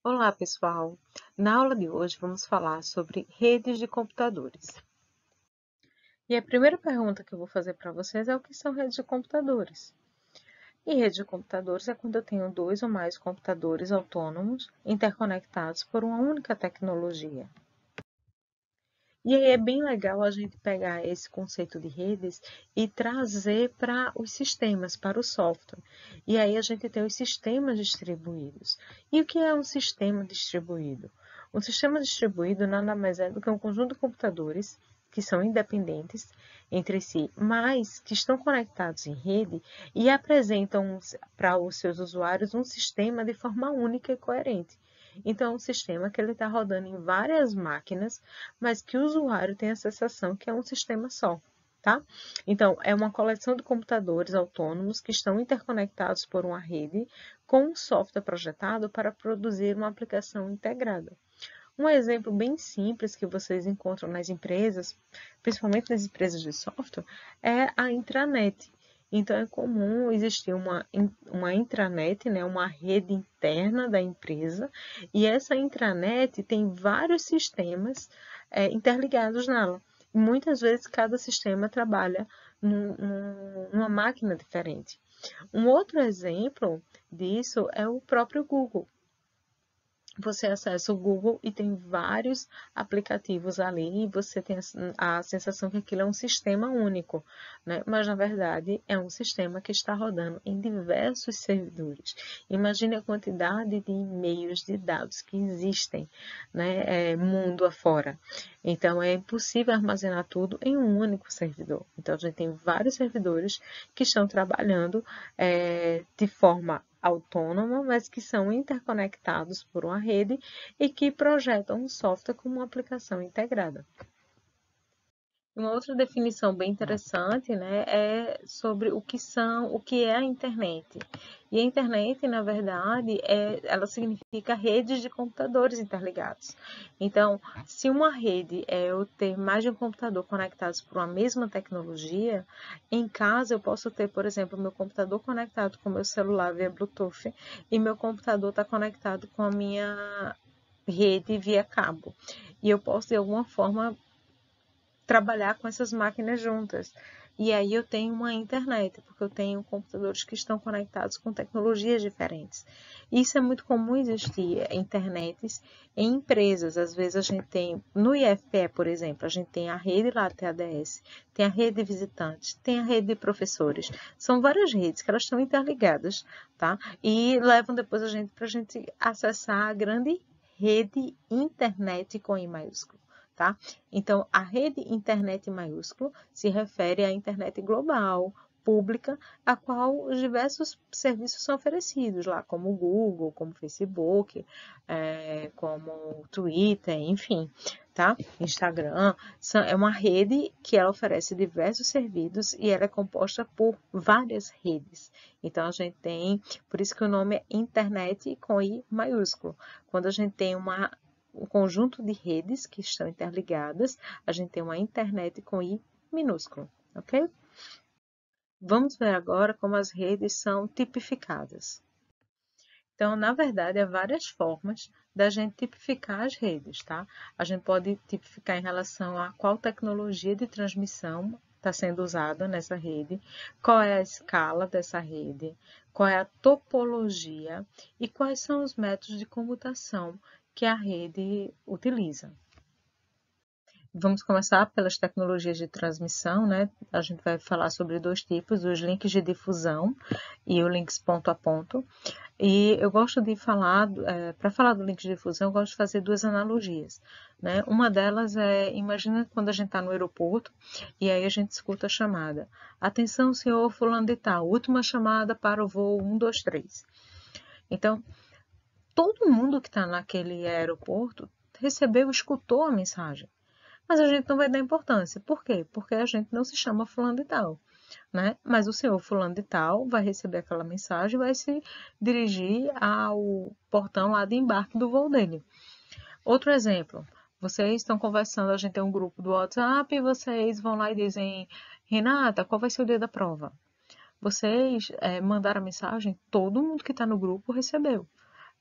Olá, pessoal! Na aula de hoje vamos falar sobre redes de computadores. E a primeira pergunta que eu vou fazer para vocês é o que são redes de computadores? E rede de computadores é quando eu tenho dois ou mais computadores autônomos interconectados por uma única tecnologia. E aí é bem legal a gente pegar esse conceito de redes e trazer para os sistemas, para o software. E aí a gente tem os sistemas distribuídos. E o que é um sistema distribuído? Um sistema distribuído nada mais é do que um conjunto de computadores que são independentes entre si, mas que estão conectados em rede e apresentam para os seus usuários um sistema de forma única e coerente. Então, é um sistema que ele está rodando em várias máquinas, mas que o usuário tem a sensação que é um sistema só, tá? Então, é uma coleção de computadores autônomos que estão interconectados por uma rede com um software projetado para produzir uma aplicação integrada. Um exemplo bem simples que vocês encontram nas empresas, principalmente nas empresas de software, é a intranet. Então, é comum existir uma intranet, né, uma rede interna da empresa, e essa intranet tem vários sistemas interligados nela. E muitas vezes, cada sistema trabalha numa máquina diferente. Um outro exemplo disso é o próprio Google. Você acessa o Google e tem vários aplicativos ali e você tem a sensação que aquilo é um sistema único, né? Mas, na verdade, é um sistema que está rodando em diversos servidores. Imagine a quantidade de e-mails, de dados que existem, né? Mundo afora. Então, é impossível armazenar tudo em um único servidor. Então, a gente tem vários servidores que estão trabalhando de forma autônoma, mas que são interconectados por uma rede e que projetam um software como uma aplicação integrada. Uma outra definição bem interessante, né, é sobre o que é a internet. E a internet, na verdade, ela significa redes de computadores interligados. Então, se uma rede é eu ter mais de um computador conectados por uma mesma tecnologia, em casa eu posso ter, por exemplo, meu computador conectado com o meu celular via Bluetooth e meu computador está conectado com a minha rede via cabo. E eu posso, de alguma forma, trabalhar com essas máquinas juntas. E aí eu tenho uma internet, porque eu tenho computadores que estão conectados com tecnologias diferentes. Isso é muito comum existir internets em empresas. Às vezes a gente tem, no IFPE, por exemplo, a gente tem a rede lá TADS, tem a rede de visitantes, tem a rede de professores. São várias redes que elas estão interligadas, tá? E levam depois a gente para a gente acessar a grande rede internet com I maiúsculo. Tá? Então, a rede internet maiúsculo se refere à internet global, pública, a qual os diversos serviços são oferecidos lá, como o Google, como o Facebook, como o Twitter, enfim, tá? Instagram. É uma rede que ela oferece diversos serviços e ela é composta por várias redes. Então, a gente tem, por isso que o nome é internet com I maiúsculo. Quando a gente tem um conjunto de redes que estão interligadas, a gente tem uma internet com I minúsculo, ok? Vamos ver agora como as redes são tipificadas. Então, na verdade, há várias formas da gente tipificar as redes, tá? A gente pode tipificar em relação a qual tecnologia de transmissão está sendo usada nessa rede, qual é a escala dessa rede, qual é a topologia e quais são os métodos de comutação que a rede utiliza. Vamos começar pelas tecnologias de transmissão, né? A gente vai falar sobre dois tipos, os links de difusão e os links ponto a ponto. E eu gosto de falar, para falar do link de difusão, eu gosto de fazer duas analogias, né? Uma delas é, imagina quando a gente está no aeroporto e aí a gente escuta a chamada. Atenção, senhor fulano de tal, última chamada para o voo 123. Então, todo mundo que está naquele aeroporto recebeu, escutou a mensagem. Mas a gente não vai dar importância. Por quê? Porque a gente não se chama fulano de tal, né? Mas o senhor fulano de tal vai receber aquela mensagem e vai se dirigir ao portão lá de embarque do voo dele. Outro exemplo. Vocês estão conversando, a gente tem um grupo do WhatsApp e vocês vão lá e dizem: Renata, qual vai ser o dia da prova? Vocês mandaram a mensagem, todo mundo que está no grupo recebeu.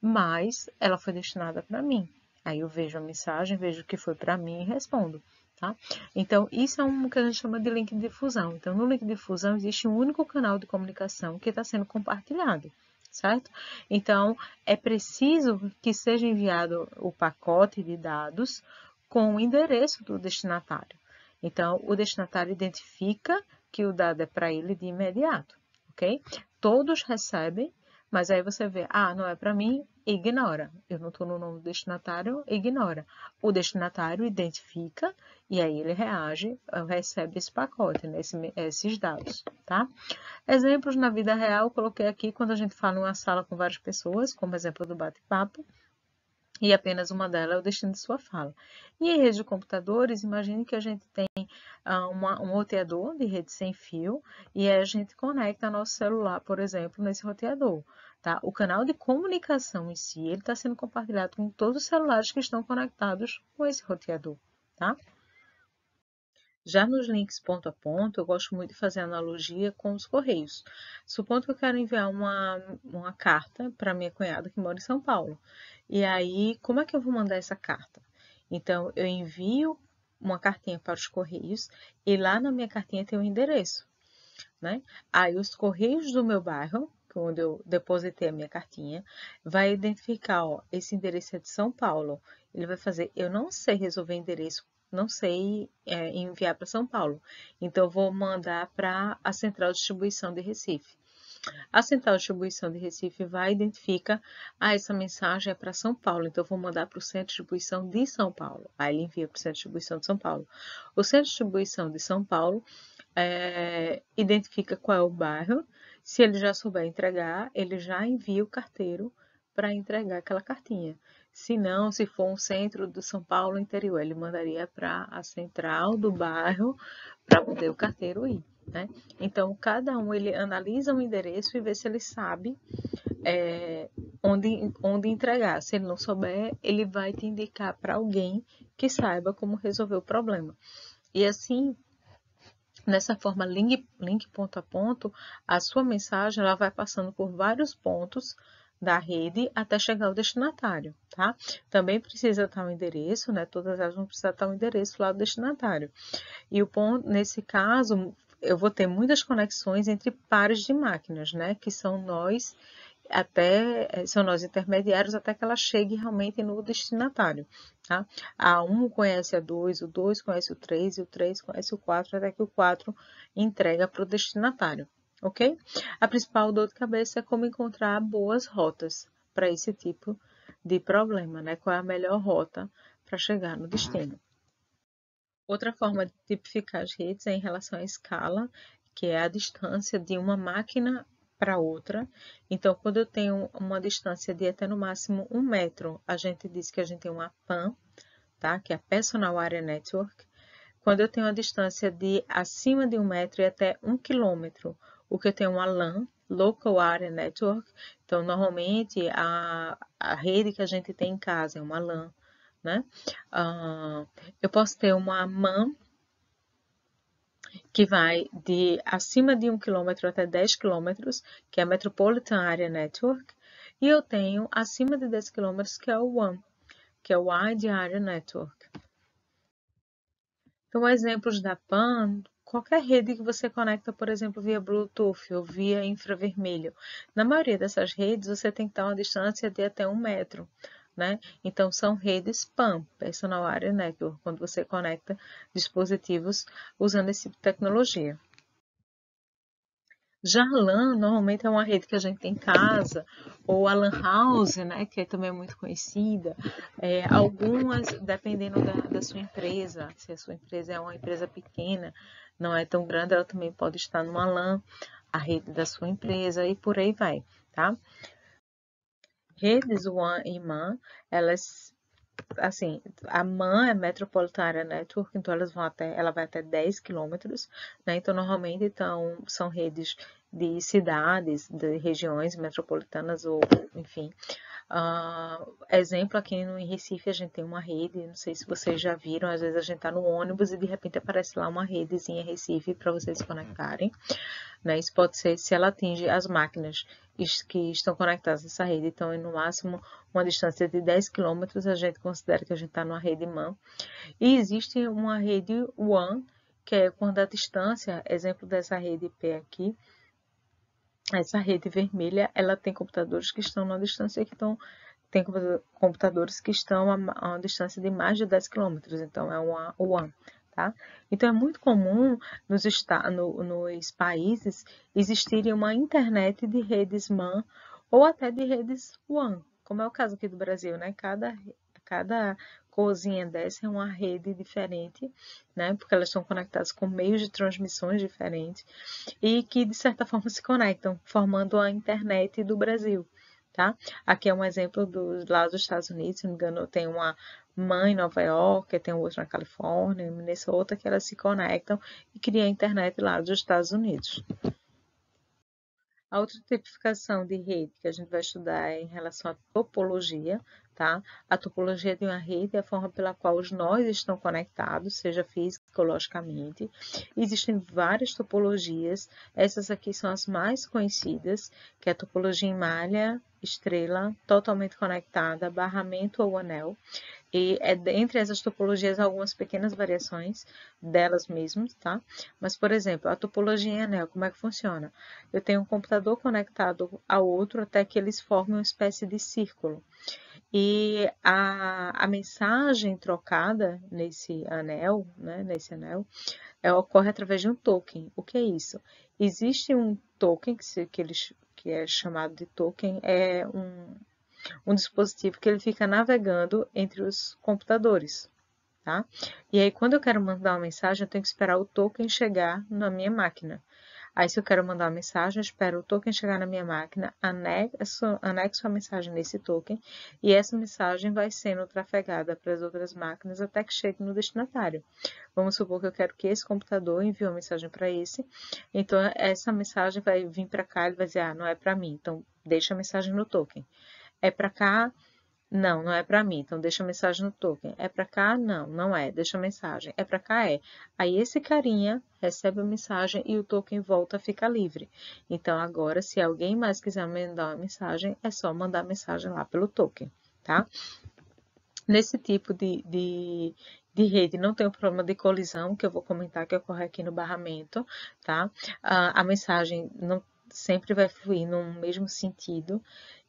mas ela foi destinada para mim. Aí eu vejo a mensagem, vejo o que foi para mim e respondo, tá? Então, isso é um que a gente chama de link de difusão. Então, no link de difusão existe um único canal de comunicação que está sendo compartilhado, certo? Então, é preciso que seja enviado o pacote de dados com o endereço do destinatário. Então, o destinatário identifica que o dado é para ele de imediato, ok? Todos recebem, mas aí você vê, não é para mim, ignora. Eu não estou no nome do destinatário, ignora. O destinatário identifica e aí ele reage, recebe esse pacote, né, esses dados, tá? Exemplos na vida real, coloquei aqui quando a gente fala em uma sala com várias pessoas, como exemplo do bate-papo, e apenas uma delas é o destino de sua fala. E em rede de computadores, imagine que a gente tem um roteador de rede sem fio e aí a gente conecta nosso celular, por exemplo, nesse roteador. Tá? O canal de comunicação em si, ele está sendo compartilhado com todos os celulares que estão conectados com esse roteador. Tá? Já nos links ponto a ponto, eu gosto muito de fazer analogia com os correios. Supondo que eu quero enviar uma carta para minha cunhada que mora em São Paulo. E aí, como é que eu vou mandar essa carta? Então, eu envio uma cartinha para os correios e lá na minha cartinha tem o endereço, né? Aí, os correios do meu bairro, onde eu depositei a minha cartinha, vai identificar, ó, esse endereço é de São Paulo. Ele vai fazer, eu não sei resolver endereço, não sei enviar para São Paulo. Então, eu vou mandar para a Central de Distribuição de Recife. A Central de Distribuição de Recife vai identificar, essa mensagem é para São Paulo, então eu vou mandar para o Centro de Distribuição de São Paulo. Aí ele envia para o Centro de Distribuição de São Paulo. O Centro de Distribuição de São Paulo identifica qual é o bairro. Se ele já souber entregar, ele já envia o carteiro para entregar aquela cartinha. Se não, se for um centro do São Paulo interior, ele mandaria para a central do bairro para poder o carteiro ir, né? Então, cada um ele analisa o endereço e vê se ele sabe onde entregar. Se ele não souber, ele vai te indicar para alguém que saiba como resolver o problema. E assim, nessa forma link ponto a ponto, a sua mensagem ela vai passando por vários pontos da rede até chegar ao destinatário, tá? Também precisa estar o endereço, né? Todas elas vão precisar estar o endereço lá do destinatário. E o ponto, nesse caso, eu vou ter muitas conexões entre pares de máquinas, né? Que são nós intermediários até que ela chegue realmente no destinatário, tá? A 1 conhece a 2, o 2 conhece o 3 e o 3 conhece o 4, até que o 4 entrega para o destinatário, ok? A principal dor de cabeça é como encontrar boas rotas para esse tipo de problema, né? Qual é a melhor rota para chegar no destino. Outra forma de tipificar as redes é em relação à escala, que é a distância de uma máquina para outra. Então, quando eu tenho uma distância de até no máximo 1 metro, a gente diz que a gente tem uma PAN, tá? Que é a Personal Area Network. Quando eu tenho a distância de acima de 1 metro e até 1 quilômetro, o que eu tenho uma LAN, Local Area Network. Então, normalmente, a rede que a gente tem em casa é uma LAN, né? Eu posso ter uma MAN que vai de acima de 1 quilômetro até 10 quilômetros, que é a Metropolitan Area Network, e eu tenho acima de 10 quilômetros, que é o WAN, que é o Wide Area Network. Então, exemplos da PAN, qualquer rede que você conecta, por exemplo, via Bluetooth ou via infravermelho. Na maioria dessas redes, você tem que estar a uma distância de até 1 metro, né? Então, são redes PAN, Personal Area Network, quando você conecta dispositivos usando esse tipo de tecnologia. Já a LAN, normalmente é uma rede que a gente tem em casa, ou a LAN House, né, que também é muito conhecida. Algumas, dependendo da sua empresa, se a sua empresa é uma empresa pequena, não é tão grande, ela também pode estar numa LAN, a rede da sua empresa, e por aí vai, tá? Redes WAN e MAN, elas assim, a MAN é Metropolitan Area Network, então ela vai até 10 quilômetros, né? Então, normalmente são redes de cidades, de regiões metropolitanas ou, enfim. Exemplo, aqui no Recife a gente tem uma rede, não sei se vocês já viram, às vezes a gente está no ônibus e de repente aparece lá uma redezinha Recife para vocês se conectarem. Né? Isso pode ser se ela atinge as máquinas que estão conectadas a essa rede. Então, no máximo, uma distância de 10 km, a gente considera que a gente está numa rede MAN. E existe uma rede WAN, que é quando a distância, exemplo dessa rede IP aqui, essa rede vermelha, ela tem computadores que estão na distância tem computadores que estão a uma distância de mais de 10 km, então é uma WAN. Tá? Então, é muito comum nos países existirem uma internet de redes MAN ou até de redes WAN, como é o caso aqui do Brasil, né? Cada cozinha dessa é uma rede diferente, né? Porque elas estão conectadas com meios de transmissões diferentes e que, de certa forma, se conectam, formando a internet do Brasil. Tá? Aqui é um exemplo lá dos Estados Unidos, se não me engano, tem uma mãe em Nova York, tem outra na Califórnia, em Minnesota, que elas se conectam e criam a internet lá dos Estados Unidos. A outra tipificação de rede que a gente vai estudar é em relação à topologia, tá? A topologia de uma rede é a forma pela qual os nós estão conectados, seja fisiologicamente. Existem várias topologias, essas aqui são as mais conhecidas, que é a topologia em malha, estrela, totalmente conectada, barramento ou anel. E entre essas topologias algumas pequenas variações delas mesmas, tá? Mas, por exemplo, a topologia em anel, como é que funciona? Eu tenho um computador conectado ao outro até que eles formem uma espécie de círculo. E a mensagem trocada nesse anel, né, ocorre através de um token. O que é isso? Existe um token que é chamado de token, é um dispositivo que ele fica navegando entre os computadores, tá? E aí, quando eu quero mandar uma mensagem, eu tenho que esperar o token chegar na minha máquina. Aí, se eu quero mandar uma mensagem, eu espero o token chegar na minha máquina, anexo a mensagem nesse token, e essa mensagem vai sendo trafegada para as outras máquinas até que chegue no destinatário. Vamos supor que eu quero que esse computador envie uma mensagem para esse, então essa mensagem vai vir para cá, ele vai dizer, ah, não é para mim, então deixa a mensagem no token. É para cá? Não, não é para mim. Então deixa a mensagem no token. É para cá? Não, não é. Deixa a mensagem. É para cá? É. Aí esse carinha recebe a mensagem e o token volta a ficar livre. Então agora, se alguém mais quiser mandar uma mensagem, é só mandar a mensagem lá pelo token, tá? Nesse tipo de rede não tem o problema de colisão, que eu vou comentar que ocorre aqui no barramento, tá? A mensagem não sempre vai fluir no mesmo sentido.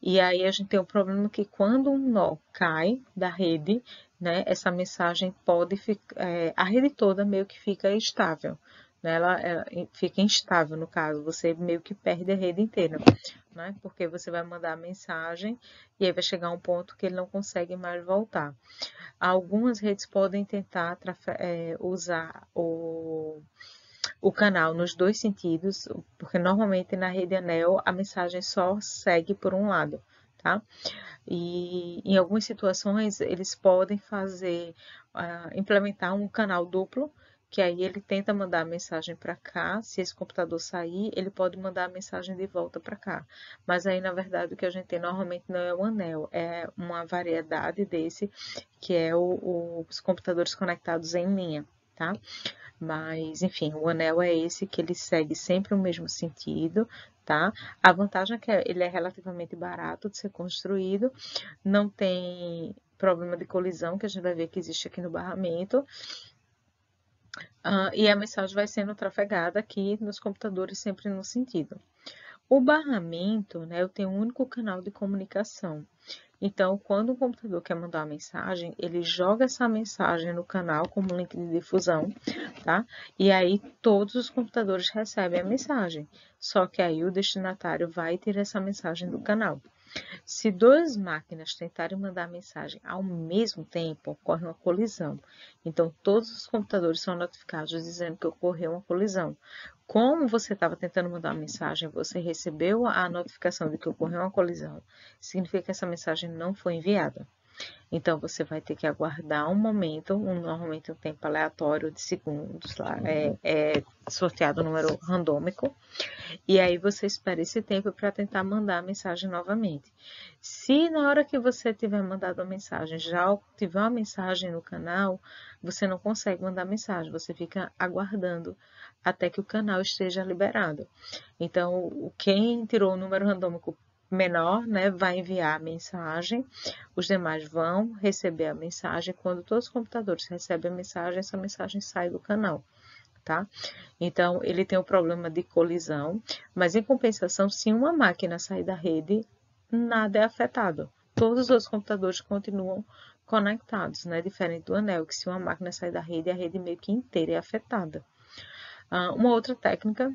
E aí a gente tem o problema que quando um nó cai da rede, né, essa mensagem pode ficar, a rede toda meio que fica estável, né? Ela fica instável no caso, você meio que perde a rede inteira, né? Porque você vai mandar a mensagem e aí vai chegar um ponto que ele não consegue mais voltar. Algumas redes podem tentar usar o canal nos dois sentidos, porque normalmente na rede anel a mensagem só segue por um lado, tá? E em algumas situações eles podem implementar um canal duplo, que aí ele tenta mandar a mensagem para cá, se esse computador sair, ele pode mandar a mensagem de volta para cá. Mas aí, na verdade, o que a gente tem normalmente não é o anel, é uma variedade desse, que é os computadores conectados em linha, tá? Mas, enfim, o anel é esse que ele segue sempre o mesmo sentido, tá? A vantagem é que ele é relativamente barato de ser construído, não tem problema de colisão, que a gente vai ver que existe aqui no barramento, e a mensagem vai sendo trafegada aqui nos computadores sempre no sentido. O barramento, né, eu tenho um único canal de comunicação. Então, quando o computador quer mandar uma mensagem, ele joga essa mensagem no canal como link de difusão, tá? E aí todos os computadores recebem a mensagem. Só que aí o destinatário vai ter essa mensagem do canal. Se duas máquinas tentarem mandar mensagem ao mesmo tempo, ocorre uma colisão. Então, todos os computadores são notificados dizendo que ocorreu uma colisão. Como você estava tentando mandar uma mensagem, você recebeu a notificação de que ocorreu uma colisão, significa que essa mensagem não foi enviada. Então, você vai ter que aguardar um momento, normalmente um tempo aleatório de segundos, lá, é sorteado um número randômico, e aí você espera esse tempo para tentar mandar a mensagem novamente. Se na hora que você tiver mandado a mensagem, já tiver uma mensagem no canal, você não consegue mandar mensagem, você fica aguardando até que o canal esteja liberado. Então, quem tirou o número randômico menor, né, vai enviar a mensagem, os demais vão receber a mensagem. Quando todos os computadores recebem a mensagem, essa mensagem sai do canal, tá? Então, ele tem o problema de colisão, mas em compensação, se uma máquina sair da rede, nada é afetado. Todos os outros computadores continuam conectados, né? Diferente do anel, que se uma máquina sair da rede, a rede meio que inteira é afetada. Uma outra técnica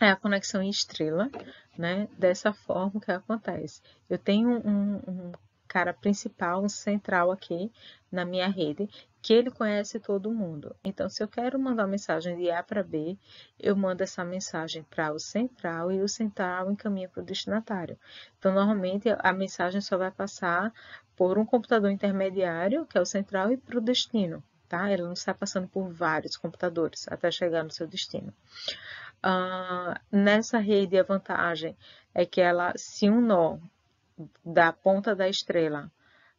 é a conexão em estrela, né? Dessa forma que acontece. Eu tenho um cara principal, um central aqui na minha rede, que ele conhece todo mundo. Então, se eu quero mandar uma mensagem de A para B, eu mando essa mensagem para o central e o central encaminha para o destinatário. Então, normalmente a mensagem só vai passar por um computador intermediário, que é o central, e para o destino, tá? Ela não está passando por vários computadores até chegar no seu destino. Nessa rede, a vantagem é que ela, se um nó da ponta da estrela,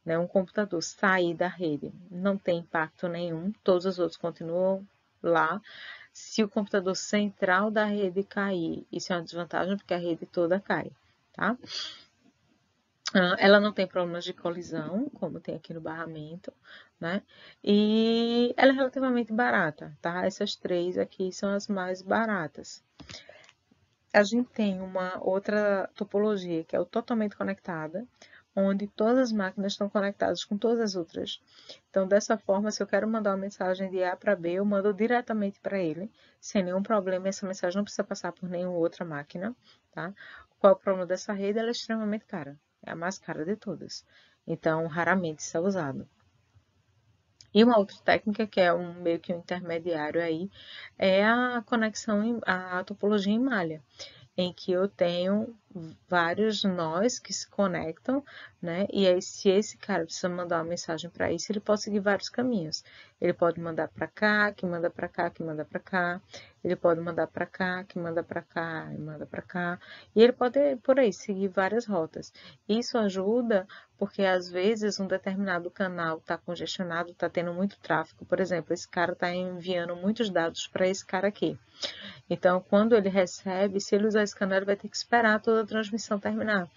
né, um computador sair da rede, não tem impacto nenhum, todos os outros continuam lá. Se o computador central da rede cair, isso é uma desvantagem porque a rede toda cai, tá? Ela não tem problemas de colisão, como tem aqui no barramento, né? E ela é relativamente barata, tá? Essas três aqui são as mais baratas. A gente tem uma outra topologia, que é o totalmente conectada, onde todas as máquinas estão conectadas com todas as outras. Então, dessa forma, se eu quero mandar uma mensagem de A para B, eu mando diretamente para ele, sem nenhum problema. Essa mensagem não precisa passar por nenhuma outra máquina, tá? Qual é o problema dessa rede? Ela é extremamente cara. É a mais cara de todas. Então, raramente isso é usado. E uma outra técnica, que é meio que um intermediário aí, é a conexão, a topologia em malha, em que eu tenho vários nós que se conectam, né? E aí, se esse cara precisa mandar uma mensagem para isso, ele pode seguir vários caminhos. Ele pode mandar para cá, que manda para cá, que manda para cá. Ele pode mandar para cá, que manda para cá, e manda para cá. E ele pode, por aí, seguir várias rotas. Isso ajuda porque, às vezes, um determinado canal está congestionado, está tendo muito tráfego. Por exemplo, esse cara está enviando muitos dados para esse cara aqui. Então, quando ele recebe, se ele usar esse canal, ele vai ter que esperar toda a transmissão terminar.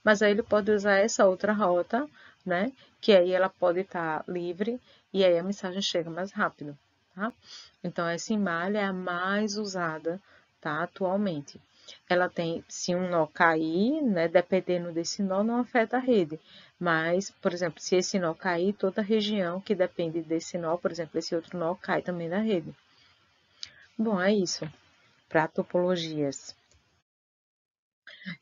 Mas aí ele pode usar essa outra rota, né? Que aí ela pode estar livre e aí a mensagem chega mais rápido, tá? Então, essa malha é a mais usada, tá? Atualmente. Ela tem, se um nó cair, né? Dependendo desse nó, não afeta a rede. Mas, por exemplo, se esse nó cair, toda a região que depende desse nó, por exemplo, esse outro nó cai também na rede. Bom, é isso para topologias.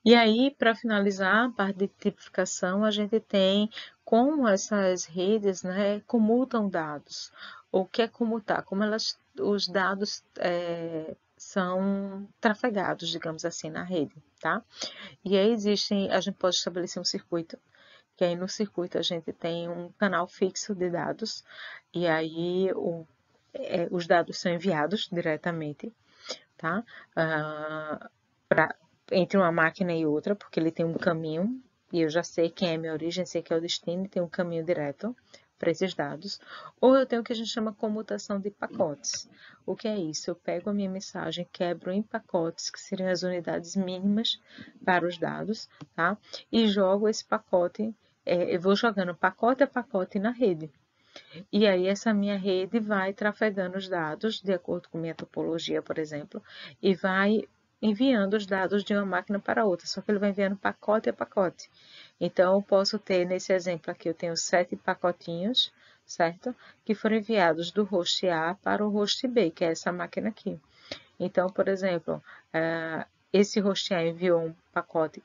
E aí, para finalizar a parte de tipificação, a gente tem como essas redes, né, comutam dados. O que é comutar? Como os dados são trafegados, digamos assim, na rede, tá? E aí a gente pode estabelecer um circuito, que aí no circuito a gente tem um canal fixo de dados, e aí os dados são enviados diretamente, tá? Entre uma máquina e outra, porque ele tem um caminho, e eu já sei quem é minha origem, sei que é o destino, e tem um caminho direto para esses dados. Ou eu tenho o que a gente chama comutação de pacotes. O que é isso? Eu pego a minha mensagem, quebro em pacotes, que seriam as unidades mínimas para os dados, tá? E jogo esse pacote, eu vou jogando pacote a pacote na rede. E aí essa minha rede vai trafegando os dados, de acordo com minha topologia, por exemplo, e vai enviando os dados de uma máquina para outra, só que ele vai enviando pacote a pacote. Então, eu posso ter, nesse exemplo aqui, eu tenho 7 pacotinhos, certo? Que foram enviados do host A para o host B, que é essa máquina aqui. Então, por exemplo, esse host A enviou um pacote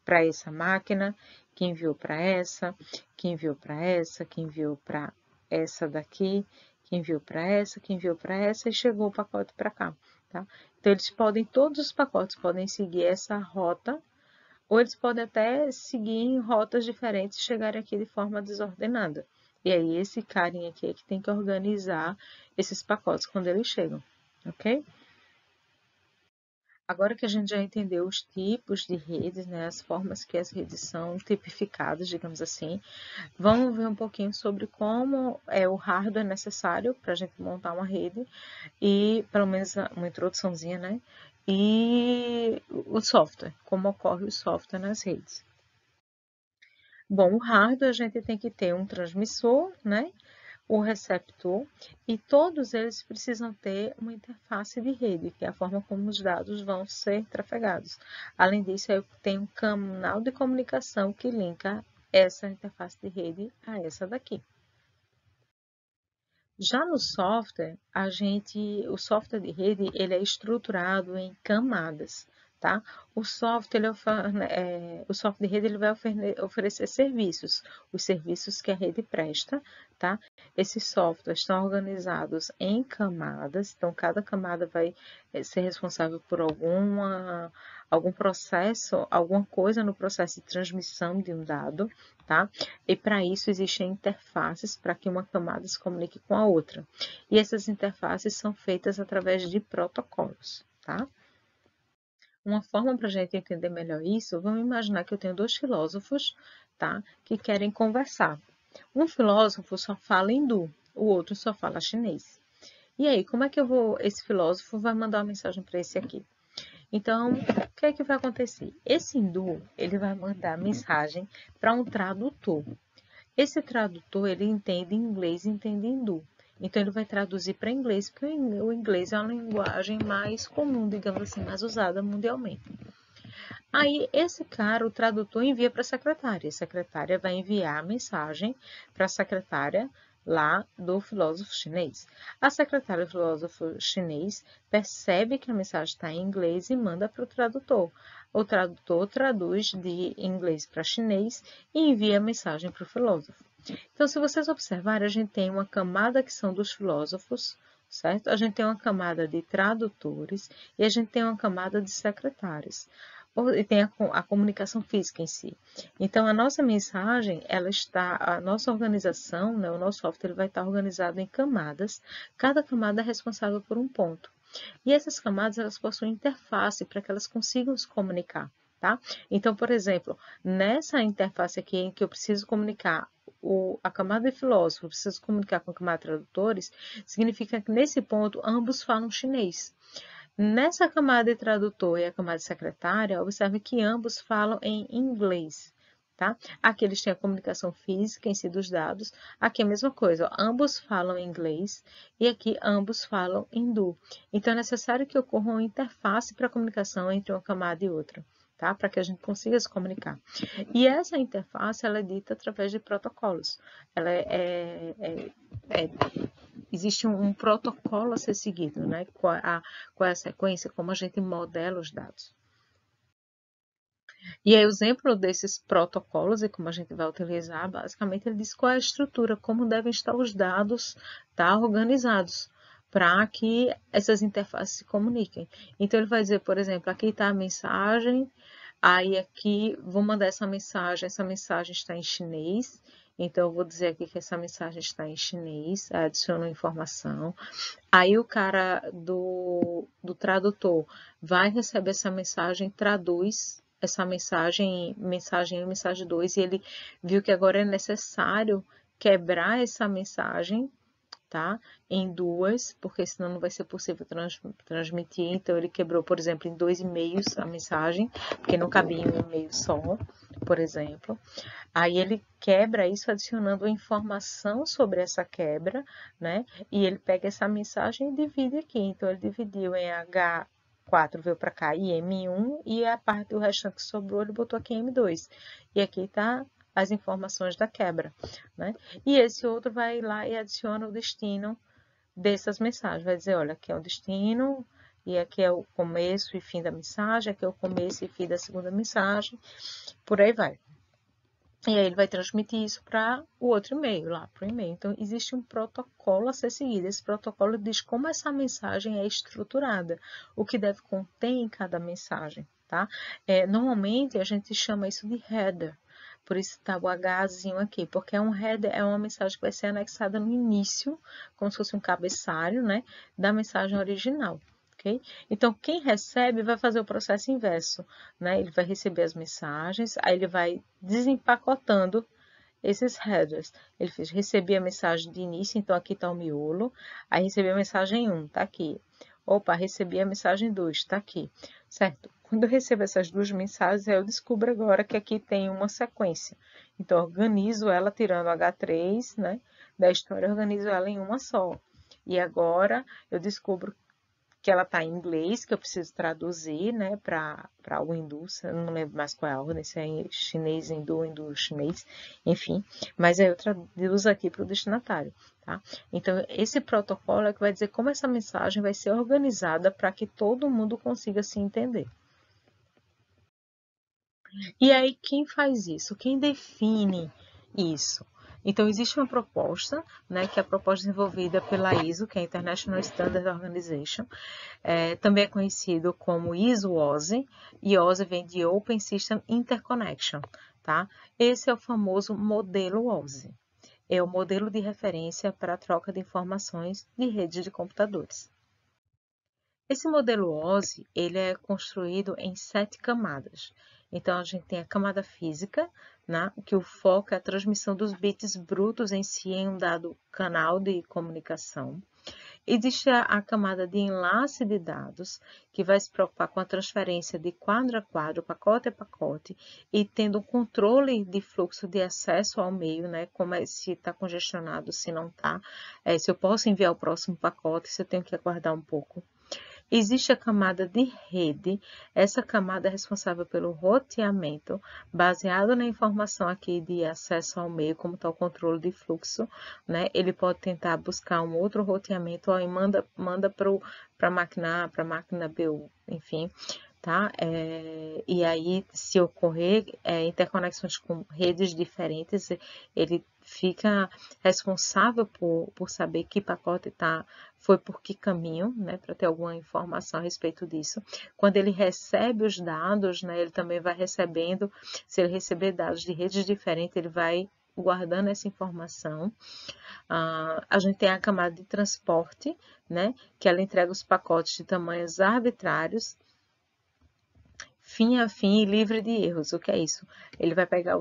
para essa máquina, que enviou para essa, que enviou para essa, que enviou para essa daqui, que enviou para essa, que enviou para essa e chegou o pacote para cá, tá? Então, todos os pacotes podem seguir essa rota ou eles podem até seguir em rotas diferentes e chegarem aqui de forma desordenada. E aí, esse carinha aqui é que tem que organizar esses pacotes quando eles chegam, ok? Agora que a gente já entendeu os tipos de redes, né, as formas que as redes são tipificadas, digamos assim, vamos ver um pouquinho sobre como é o hardware necessário para a gente montar uma rede e, pelo menos, uma introduçãozinha, né? E o software, como ocorre o software nas redes. Bom, o hardware a gente tem que ter um transmissor, né? O receptor, e todos eles precisam ter uma interface de rede, que é a forma como os dados vão ser trafegados. Além disso, eu tenho um canal de comunicação que linka essa interface de rede a essa daqui. Já no software, o software de rede, ele é estruturado em camadas, tá? O software, o software de rede, ele vai oferecer serviços, os serviços que a rede presta, tá? Esses softwares estão organizados em camadas, então cada camada vai ser responsável por algum processo, alguma coisa no processo de transmissão de um dado, tá? E para isso existem interfaces para que uma camada se comunique com a outra. E essas interfaces são feitas através de protocolos, tá? Uma forma para a gente entender melhor isso, vamos imaginar que eu tenho dois filósofos, tá? Que querem conversar. Um filósofo só fala hindu, o outro só fala chinês. E aí, como é que esse filósofo vai mandar uma mensagem para esse aqui? Então, o que é que vai acontecer? Esse hindu, ele vai mandar mensagem para um tradutor. Esse tradutor, ele entende inglês e entende hindu. Então, ele vai traduzir para inglês, porque o inglês é uma linguagem mais comum, digamos assim, mais usada mundialmente. Aí, esse cara, o tradutor, envia para a secretária. A secretária vai enviar a mensagem para a secretária lá do filósofo chinês. A secretária do filósofo chinês percebe que a mensagem está em inglês e manda para o tradutor. O tradutor traduz de inglês para chinês e envia a mensagem para o filósofo. Então, se vocês observarem, a gente tem uma camada que são dos filósofos, certo? A gente tem uma camada de tradutores e a gente tem uma camada de secretários e tem a comunicação física em si. Então, a nossa mensagem, a nossa organização, né, o nosso software ele vai estar organizado em camadas, cada camada é responsável por um ponto. E essas camadas, elas possuem interface para que elas consigam se comunicar, tá? Então, por exemplo, nessa interface aqui em que eu preciso comunicar a camada de filósofo, eu preciso comunicar com a camada de tradutores, significa que nesse ponto ambos falam chinês. Nessa camada de tradutor e a camada de secretária, observe que ambos falam em inglês, tá? Aqui eles têm a comunicação física em si dos dados. Aqui é a mesma coisa, ó, ambos falam inglês e aqui ambos falam hindu. Então, é necessário que ocorra uma interface para a comunicação entre uma camada e outra, tá? Para que a gente consiga se comunicar. E essa interface, ela é dita através de protocolos. Ela existe um protocolo a ser seguido, né? Qual é a sequência, como a gente modela os dados. E aí, o exemplo desses protocolos e como a gente vai utilizar, basicamente, ele diz qual é a estrutura, como devem estar os dados, tá, organizados, para que essas interfaces se comuniquem. Então, ele vai dizer, por exemplo, aqui está a mensagem, aí aqui, vou mandar essa mensagem está em chinês, então eu vou dizer aqui que essa mensagem está em chinês, adiciono informação. Aí o cara do tradutor vai receber essa mensagem, traduz essa mensagem 1 e mensagem 2, e ele viu que agora é necessário quebrar essa mensagem, tá? Em duas, porque senão não vai ser possível transmitir. Então, ele quebrou, por exemplo, em 2 e-mails a mensagem, porque não cabia em um e-mail só, por exemplo. Aí ele quebra isso adicionando informação sobre essa quebra, né? E ele pega essa mensagem e divide aqui. Então, ele dividiu em H4 veio para cá e M1, e a parte do restante que sobrou ele botou aqui em M2. E aqui está as informações da quebra, né? E esse outro vai lá e adiciona o destino dessas mensagens. Vai dizer, olha, aqui é o destino, e aqui é o começo e fim da mensagem, aqui é o começo e fim da segunda mensagem, por aí vai. E aí ele vai transmitir isso para o outro e-mail, lá para o e-mail. Então, existe um protocolo a ser seguido. Esse protocolo diz como essa mensagem é estruturada, o que deve conter em cada mensagem, tá? Normalmente a gente chama isso de header, por isso está o Hzinho aqui, porque um header é uma mensagem que vai ser anexada no início, como se fosse um cabeçalho, né, da mensagem original. Okay? Então, quem recebe vai fazer o processo inverso, né? Ele vai receber as mensagens, aí ele vai desempacotando esses headers. Ele fez receber a mensagem de início, então aqui está o miolo, aí recebi a mensagem 1, está aqui. Opa, recebi a mensagem 2, está aqui, certo? Quando eu recebo essas duas mensagens, eu descubro agora que aqui tem uma sequência. Então, organizo ela tirando H3, né, da história, organizo ela em uma só. E agora eu descubro que ela está em inglês, que eu preciso traduzir, né, para o hindu, eu não lembro mais qual é a ordem, se é em chinês, hindu, chinês, enfim, mas aí eu traduzo aqui para o destinatário, tá? Então, esse protocolo é que vai dizer como essa mensagem vai ser organizada para que todo mundo consiga se entender. E aí, quem faz isso? Quem define isso? Então, existe uma proposta, né, que é a proposta desenvolvida pela ISO, que é a International Standard Organization, também é conhecido como ISO-OSI, e OSI vem de Open System Interconnection, tá? Esse é o famoso modelo OSI, é o modelo de referência para a troca de informações de redes de computadores. Esse modelo OSI, ele é construído em 7 camadas. Então, a gente tem a camada física, né, que o foco é a transmissão dos bits brutos em si em um dado canal de comunicação. Existe a camada de enlace de dados, que vai se preocupar com a transferência de quadro a quadro, pacote a pacote, e tendo um controle de fluxo de acesso ao meio, né? Como se está congestionado, se não está, se eu posso enviar o próximo pacote, se eu tenho que aguardar um pouco. Existe a camada de rede, essa camada é responsável pelo roteamento, baseado na informação aqui de acesso ao meio, como está o controle de fluxo, né? Ele pode tentar buscar um outro roteamento e manda para a máquina A, para a máquina B, enfim, tá? E aí, se ocorrer interconexões com redes diferentes, ele fica responsável por saber que pacote foi por que caminho, né, para ter alguma informação a respeito disso. Quando ele recebe os dados, né, ele também vai recebendo, se ele receber dados de redes diferentes, ele vai guardando essa informação. A gente tem a camada de transporte, né, que ela entrega os pacotes de tamanhos arbitrários, fim a fim e livre de erros. O que é isso? Ele vai pegar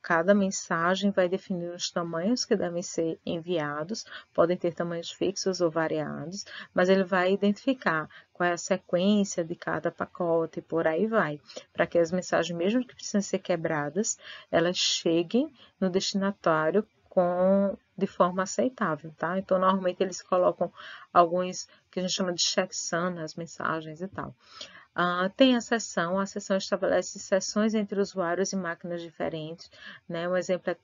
cada mensagem, vai definir os tamanhos que devem ser enviados, podem ter tamanhos fixos ou variados, mas ele vai identificar qual é a sequência de cada pacote, por aí vai, para que as mensagens, mesmo que precisem ser quebradas, elas cheguem no destinatário de forma aceitável, tá? Então, normalmente eles colocam alguns que a gente chama de checksum nas mensagens e tal. Tem a sessão estabelece sessões entre usuários e máquinas diferentes, né? Um exemplo é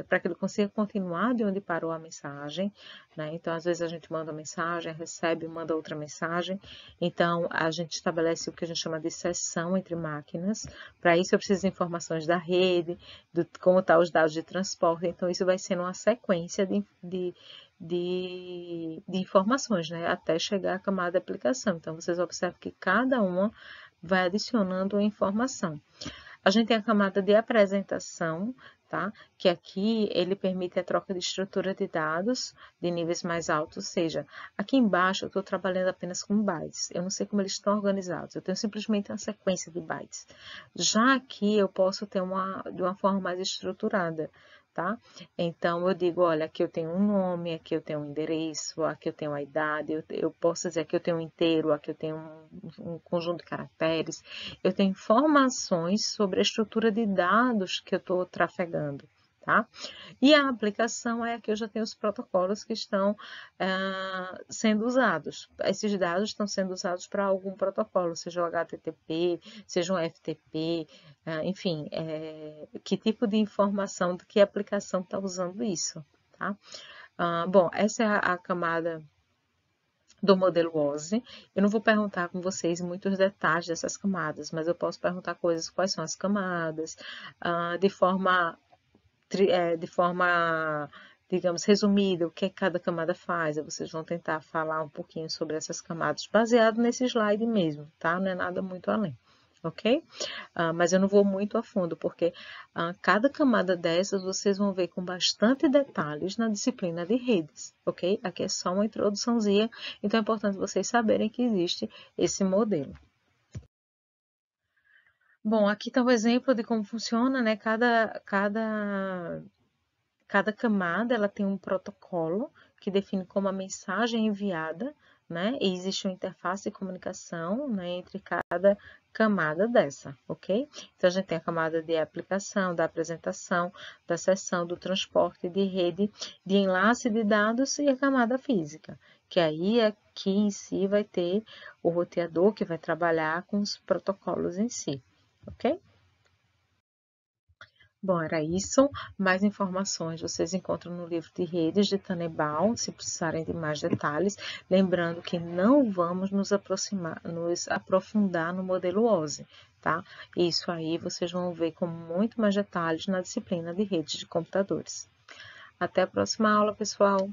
para que ele consiga continuar de onde parou a mensagem, né? Então, às vezes a gente manda uma mensagem, recebe, manda outra mensagem. Então, a gente estabelece o que a gente chama de sessão entre máquinas. Para isso, eu preciso de informações da rede, como estão os dados de transporte. Então, isso vai sendo uma sequência de informações, né? Até chegar à camada de aplicação. Então, vocês observam que cada uma vai adicionando informação. A gente tem a camada de apresentação, tá? Que aqui ele permite a troca de estrutura de dados de níveis mais altos, ou seja, aqui embaixo eu estou trabalhando apenas com bytes. Eu não sei como eles estão organizados, eu tenho simplesmente uma sequência de bytes. Já aqui eu posso ter de uma forma mais estruturada. Tá? Então, eu digo, olha, aqui eu tenho um nome, aqui eu tenho um endereço, aqui eu tenho a idade, eu posso dizer que eu tenho um inteiro, aqui eu tenho um conjunto de caracteres, eu tenho informações sobre a estrutura de dados que eu estou trafegando, tá? E a aplicação é que eu já tenho os protocolos que estão sendo usados. Esses dados estão sendo usados para algum protocolo, seja o HTTP, seja um FTP, enfim, que tipo de informação, de que aplicação está usando isso, tá? Bom, essa é a camada do modelo OSI. Eu não vou perguntar com vocês muitos detalhes dessas camadas, mas eu posso perguntar coisas, quais são as camadas, de forma, digamos, resumida, o que cada camada faz. Vocês vão tentar falar um pouquinho sobre essas camadas, baseado nesse slide mesmo, tá? Não é nada muito além. ok? Mas eu não vou muito a fundo, porque cada camada dessas vocês vão ver com bastante detalhes na disciplina de redes, ok? Aqui é só uma introduçãozinha, então é importante vocês saberem que existe esse modelo. Bom, aqui está o exemplo de como funciona, né? Cada camada ela tem um protocolo que define como a mensagem é enviada, né? E existe uma interface de comunicação, né, entre cada camada dessa, ok? Então, a gente tem a camada de aplicação, da apresentação, da sessão, do transporte de rede, de enlace de dados e a camada física, que aí aqui em si vai ter o roteador que vai trabalhar com os protocolos em si, ok? Bom, era isso. Mais informações vocês encontram no livro de redes de Tannenbaum, se precisarem de mais detalhes. Lembrando que não vamos nos aprofundar no modelo OSI, tá? Isso aí vocês vão ver com muito mais detalhes na disciplina de redes de computadores. Até a próxima aula, pessoal!